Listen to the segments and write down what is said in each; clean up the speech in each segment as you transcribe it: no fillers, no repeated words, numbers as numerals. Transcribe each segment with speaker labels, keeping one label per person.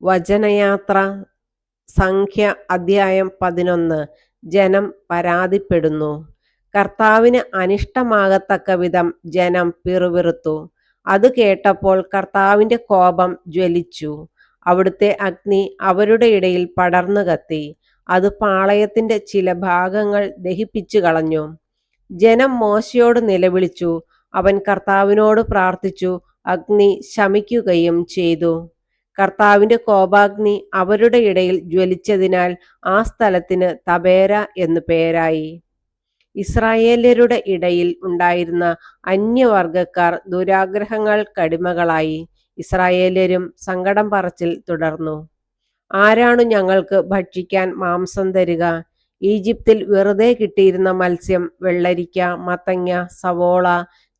Speaker 1: വചനയാത്ര സംഖ്യ അധ്യായം 11. ജനം പരാതിപ്പെടുന്നു. കർത്താവിന് അനിഷ്ടമാകത്തക്കവിധം ജനം പിറുപിറുത്തു. അത് കേട്ടപ്പോൾ കർത്താവിന്റെ കോപം ജ്വലിച്ചു. അവിടുത്തെ അഗ്നി അവരുടെ ഇടയിൽ പടർന്നു കത്തി. അത് പാളയത്തിന്റെ ചില ഭാഗങ്ങൾ ദഹിപ്പിച്ചു കളഞ്ഞു. ജനം മോശയോട് നിലവിളിച്ചു. അവൻ കർത്താവിനോട് പ്രാർത്ഥിച്ചു. അഗ്നി ശമിക്കുകയും ചെയ്തു. കർത്താവിന്റെ കോപാഗ്നി അവരുടെ ഇടയിൽ ജ്വലിച്ചതിനാൽ ആ സ്ഥലത്തിന് തബേര എന്നു പേരായി. ഇസ്രായേല്യരുടെ ഇടയിൽ ഉണ്ടായിരുന്ന അന്യവർഗക്കാർ ദുരാഗ്രഹങ്ങൾക്കടിമകളായി. ഇസ്രായേല്യരും സങ്കടം പറച്ചിൽ തുടർന്നു. ആരാണു ഞങ്ങൾക്ക് ഭക്ഷിക്കാൻ മാംസം തരിക? ഈജിപ്തിൽ വെറുതെ കിട്ടിയിരുന്ന മത്സ്യം, വെള്ളരിക്ക, മത്തങ്ങ, സവോള,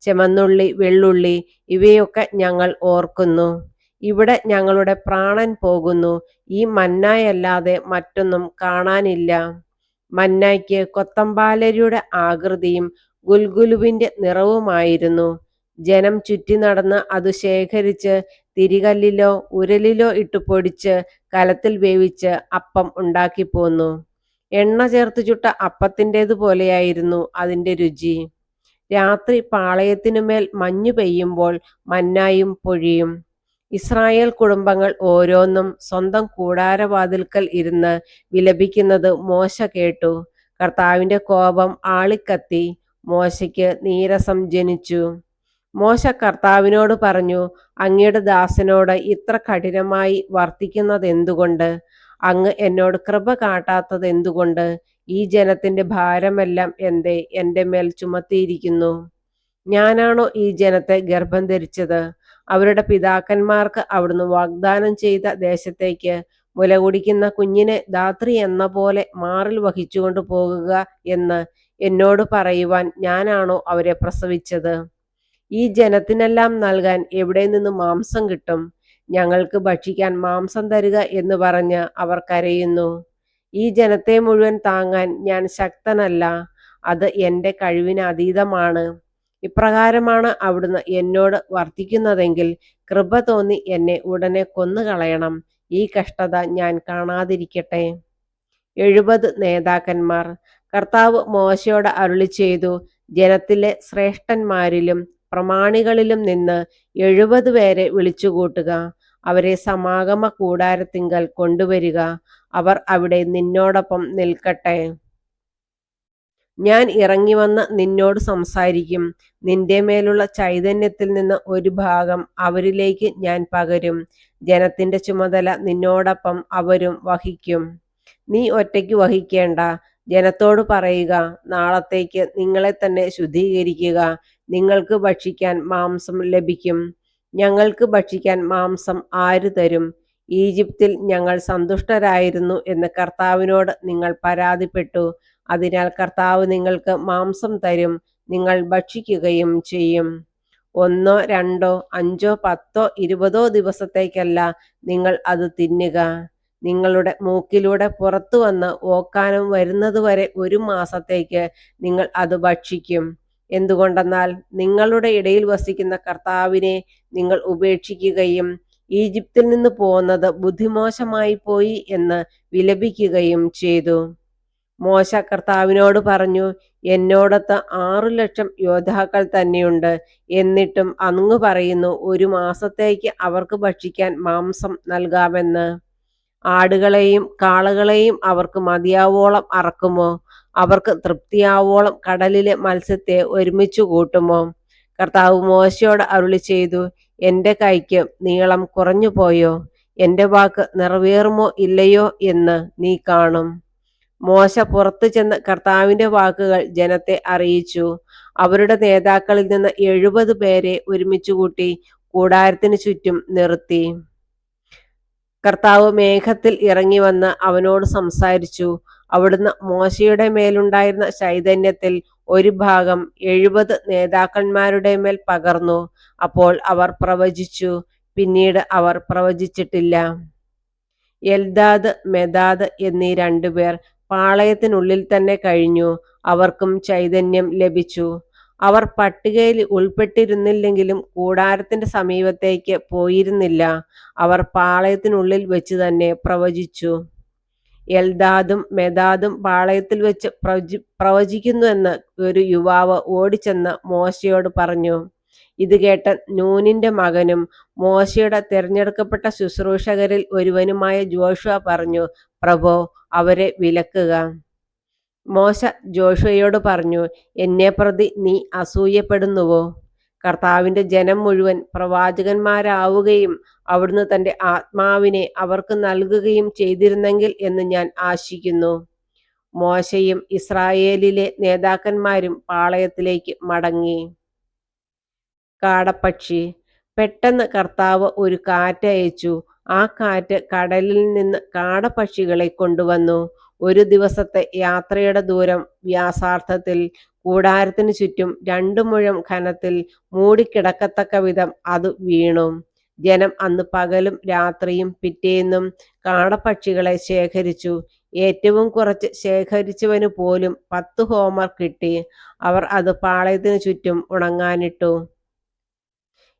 Speaker 1: ചെമന്നുള്ളി, വെള്ളുള്ളി ഇവയൊക്കെ ഞങ്ങൾ ഓർക്കുന്നു. ഇവിടെ ഞങ്ങളുടെ പ്രാണൻ പോകുന്നു. ഈ മന്നായല്ലാതെ മറ്റൊന്നും കാണാനില്ല. മന്നായ്ക്ക് കൊത്തമ്പാലരിയുടെ ആകൃതിയും ഗുൽഗുലുവിന്റെ നിറവുമായിരുന്നു. ജനം ചുറ്റി നടന്ന് അത് ശേഖരിച്ച് തിരികല്ലിലോ ഉരലിലോ ഇട്ട് പൊടിച്ച് കലത്തിൽ വേവിച്ച് അപ്പം ഉണ്ടാക്കിപ്പോന്നു. എണ്ണ ചേർത്ത് ചുട്ട അപ്പത്തിൻ്റെതുപോലെയായിരുന്നു അതിൻ്റെ രുചി. രാത്രി പാളയത്തിനുമേൽ മഞ്ഞു പെയ്യുമ്പോൾ മന്നായും പൊഴിയും. ഇസ്രായേൽ കുടുംബങ്ങൾ ഓരോന്നും സ്വന്തം കൂടാരവാതിൽക്കൽ ഇരുന്ന് വിലപിക്കുന്നത് മോശ കേട്ടു. കർത്താവിന്റെ കോപം ആളിക്കത്തി. മോശയ്ക്ക് നീരസം ജനിച്ചു. മോശ കർത്താവിനോട് പറഞ്ഞു, അങ്ങയുടെ ദാസനോട് ഇത്ര കഠിനമായി വർത്തിക്കുന്നതെന്തുകൊണ്ട്? അങ്ങ് എന്നോട് കൃപ കാട്ടാത്തത് എന്തുകൊണ്ട്? ഈ ജനത്തിന്റെ ഭാരമെല്ലാം എന്തേ എൻ്റെ മേൽ ചുമത്തിയിരിക്കുന്നു? ഞാനാണോ ഈ ജനത്തെ ഗർഭം ധരിച്ചത്? അവരുടെ പിതാക്കന്മാർക്ക് അവിടുന്ന് വാഗ്ദാനം ചെയ്ത ദേശത്തേക്ക് മുലകുടിക്കുന്ന കുഞ്ഞിനെ ധാത്രി എന്ന പോലെ മാറിൽ വഹിച്ചുകൊണ്ട് പോകുക എന്ന് എന്നോട് പറയുവാൻ ഞാനാണോ അവരെ പ്രസവിച്ചത്? ഈ ജനത്തിനെല്ലാം നൽകാൻ എവിടെ നിന്ന് മാംസം കിട്ടും? ഞങ്ങൾക്ക് ഭക്ഷിക്കാൻ മാംസം തരിക എന്ന് പറഞ്ഞ് അവർ കരയുന്നു. ഈ ജനത്തെ മുഴുവൻ താങ്ങാൻ ഞാൻ ശക്തനല്ല. അത് എൻ്റെ കഴിവിന് അതീതമാണ്. ഇപ്രകാരമാണ് അവിടുന്ന് എന്നോട് വർത്തിക്കുന്നതെങ്കിൽ കൃപ തോന്നി എന്നെ ഉടനെ കൊന്നുകളയണം. ഈ കഷ്ടത ഞാൻ കാണാതിരിക്കട്ടെ. 70 നേതാക്കന്മാർ. കർത്താവ് മോശയോട് അരുളി ചെയ്തു, ജനത്തിലെ ശ്രേഷ്ഠന്മാരിലും പ്രമാണികളിലും നിന്ന് 70 പേരെ വിളിച്ചുകൂട്ടുക. അവരെ സമാഗമ കൂടാരത്തിങ്കൽ കൊണ്ടുവരിക. അവർ അവിടെ നിന്നോടൊപ്പം നിൽക്കട്ടെ. ഞാൻ ഇറങ്ങി വന്ന് നിന്നോട് സംസാരിക്കും. നിന്റെ മേലുള്ള ചൈതന്യത്തിൽ നിന്ന് ഒരു ഭാഗം അവരിലേക്ക് ഞാൻ പകരും. ജനത്തിന്റെ ചുമതല നിന്നോടൊപ്പം അവരും വഹിക്കും. നീ ഒറ്റയ്ക്ക് വഹിക്കേണ്ട. ജനത്തോട് പറയുക, നാളത്തേക്ക് നിങ്ങളെ തന്നെ ശുദ്ധീകരിക്കുക. നിങ്ങൾക്ക് ഭക്ഷിക്കാൻ മാംസം ലഭിക്കും. ഞങ്ങൾക്ക് ഭക്ഷിക്കാൻ മാംസം ആര് തരും? ഈജിപ്തിൽ ഞങ്ങൾ സന്തുഷ്ടരായിരുന്നു എന്ന് കർത്താവിനോട് നിങ്ങൾ പരാതിപ്പെട്ടു. അതിനാൽ കർത്താവ് നിങ്ങൾക്ക് മാംസം തരും. നിങ്ങൾ ഭക്ഷിക്കുകയും ചെയ്യും. 1, 2, 5, 10, 20 ദിവസത്തേക്കല്ല നിങ്ങൾ അത് തിന്നുക. നിങ്ങളുടെ മൂക്കിലൂടെ പുറത്തു വന്ന് ഓക്കാനം വരുന്നതുവരെ 1 മാസത്തേക്ക് നിങ്ങൾ അത് ഭക്ഷിക്കും. എന്തുകൊണ്ടെന്നാൽ നിങ്ങളുടെ ഇടയിൽ വസിക്കുന്ന കർത്താവിനെ നിങ്ങൾ ഉപേക്ഷിക്കുകയും ഈജിപ്തിൽ നിന്ന് പോന്നത് ബുദ്ധിമോശമായി പോയി എന്ന് വിലപിക്കുകയും ചെയ്തു. മോശ കർത്താവിനോട് പറഞ്ഞു, എന്നോടൊത്ത് 6,00,000 യോദ്ധാക്കൾ തന്നെയുണ്ട്. എന്നിട്ടും അങ്ങ് പറയുന്നു 1 മാസത്തേക്ക് അവർക്ക് ഭക്ഷിക്കാൻ മാംസം നൽകാമെന്ന്. ആടുകളെയും കാളകളെയും അവർക്ക് മതിയാവോളം അറക്കുമോ? അവർക്ക് തൃപ്തിയാവോളം കടലിലെ മത്സ്യത്തെ ഒരുമിച്ച് കൂട്ടുമോ? കർത്താവ് മോശയോട് അരുളി ചെയ്തു, എൻ്റെ കൈക്ക് നീളം കുറഞ്ഞു പോയോ? എൻ്റെ വാക്ക് നിറവേറുമോ ഇല്ലയോ എന്ന് നീ കാണും. മോശ പുറത്തു ചെന്ന് കർത്താവിന്റെ വാക്കുകൾ ജനത്തെ അറിയിച്ചു. അവരുടെ നേതാക്കളിൽ നിന്ന് 70 പേരെ ഒരുമിച്ച് കൂട്ടി കൂടാരത്തിന് ചുറ്റും നിർത്തി. കർത്താവ് മേഘത്തിൽ ഇറങ്ങി വന്ന് അവനോട് സംസാരിച്ചു. അവിടുന്ന് മോശയുടെ മേലുണ്ടായിരുന്ന ചൈതന്യത്തിൽ ഒരു ഭാഗം 70 നേതാക്കന്മാരുടെ മേൽ പകർന്നു. അപ്പോൾ അവർ പ്രവചിച്ചു. പിന്നീട് അവർ പ്രവചിച്ചിട്ടില്ല. എൽദാദ്, മെദാദ് എന്നീ 2 പേർ പാളയത്തിനുള്ളിൽ തന്നെ കഴിഞ്ഞു. അവർക്കും ചൈതന്യം ലഭിച്ചു. അവർ പട്ടികയിൽ ഉൾപ്പെട്ടിരുന്നില്ലെങ്കിലും കൂടാരത്തിന്റെ സമീപത്തേക്ക് പോയിരുന്നില്ല. അവർ പാളയത്തിനുള്ളിൽ വെച്ച് തന്നെ പ്രവചിച്ചു. എൽദാദും മെദാദും പാളയത്തിൽ വെച്ച് പ്രവചിക്കുന്നുവെന്ന് ഒരു യുവാവ് ഓടിച്ചെന്ന് മോശയോട് പറഞ്ഞു. ഇത് കേട്ട നൂനിന്റെ മകനും മോശയുടെ തിരഞ്ഞെടുക്കപ്പെട്ട ശുശ്രൂഷകരിൽ ഒരുവനുമായ ജോഷുവ പറഞ്ഞു, പ്രഭോ, അവരെ വിലക്കുക. മോശ ജോഷുവയോട് പറഞ്ഞു, എന്നെ പ്രതി നീ അസൂയപ്പെടുന്നുവോ? കർത്താവിന്റെ ജനം മുഴുവൻ പ്രവാചകന്മാരാവുകയും അവിടുന്ന് തന്റെ ആത്മാവിനെ അവർക്ക് നൽകുകയും ചെയ്തിരുന്നെങ്കിൽ എന്ന് ഞാൻ ആശിക്കുന്നു. മോശയും ഇസ്രായേലിലെ നേതാക്കന്മാരും പാളയത്തിലേക്ക് മടങ്ങി. കാടപ്പക്ഷി. പെട്ടെന്ന് കർത്താവ് ഒരു കാറ്റയച്ചു. ആ കാറ്റ് കടലിൽ നിന്ന് കാടപ്പക്ഷികളെ കൊണ്ടുവന്നു. ഒരു ദിവസത്തെ യാത്രയുടെ ദൂരം വ്യാസാർത്ഥത്തിൽ കൂടാരത്തിന് ചുറ്റും 2 മുഴം ഘനത്തിൽ മൂടിക്കിടക്കത്തക്ക വിധം അത് വീണു. ജനം അന്ന് പകലും രാത്രിയും പിറ്റേന്നും കാടപ്പക്ഷികളെ ശേഖരിച്ചു. ഏറ്റവും കുറച്ച് ശേഖരിച്ചവന് പോലും 10 ഹോമർ കിട്ടി. അവർ അത് പാളയത്തിന് ചുറ്റും ഉണങ്ങാനിട്ടു.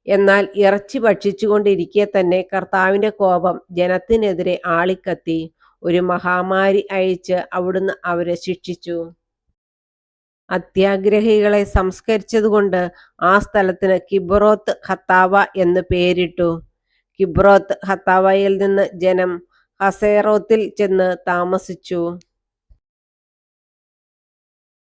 Speaker 1: എന്നാൽ ഇറച്ചി ഭക്ഷിച്ചുകൊണ്ടിരിക്കെ തന്നെ കർത്താവിന്റെ കോപം ജനത്തിനെതിരെ ആളിക്കത്തി. ഒരു മഹാമാരി അയച്ച് അവിടുന്ന് അവരെ ശിക്ഷിച്ചു. അത്യാഗ്രഹികളെ സംസ്കരിച്ചതുകൊണ്ട് ആ സ്ഥലത്തിന് കിബ്രോത്ത് ഹത്താവ എന്ന് പേരിട്ടു. കിബ്രോത്ത് ഹത്താവയിൽ നിന്ന് ജനം ഹസേറോത്തിൽ ചെന്ന് താമസിച്ചു.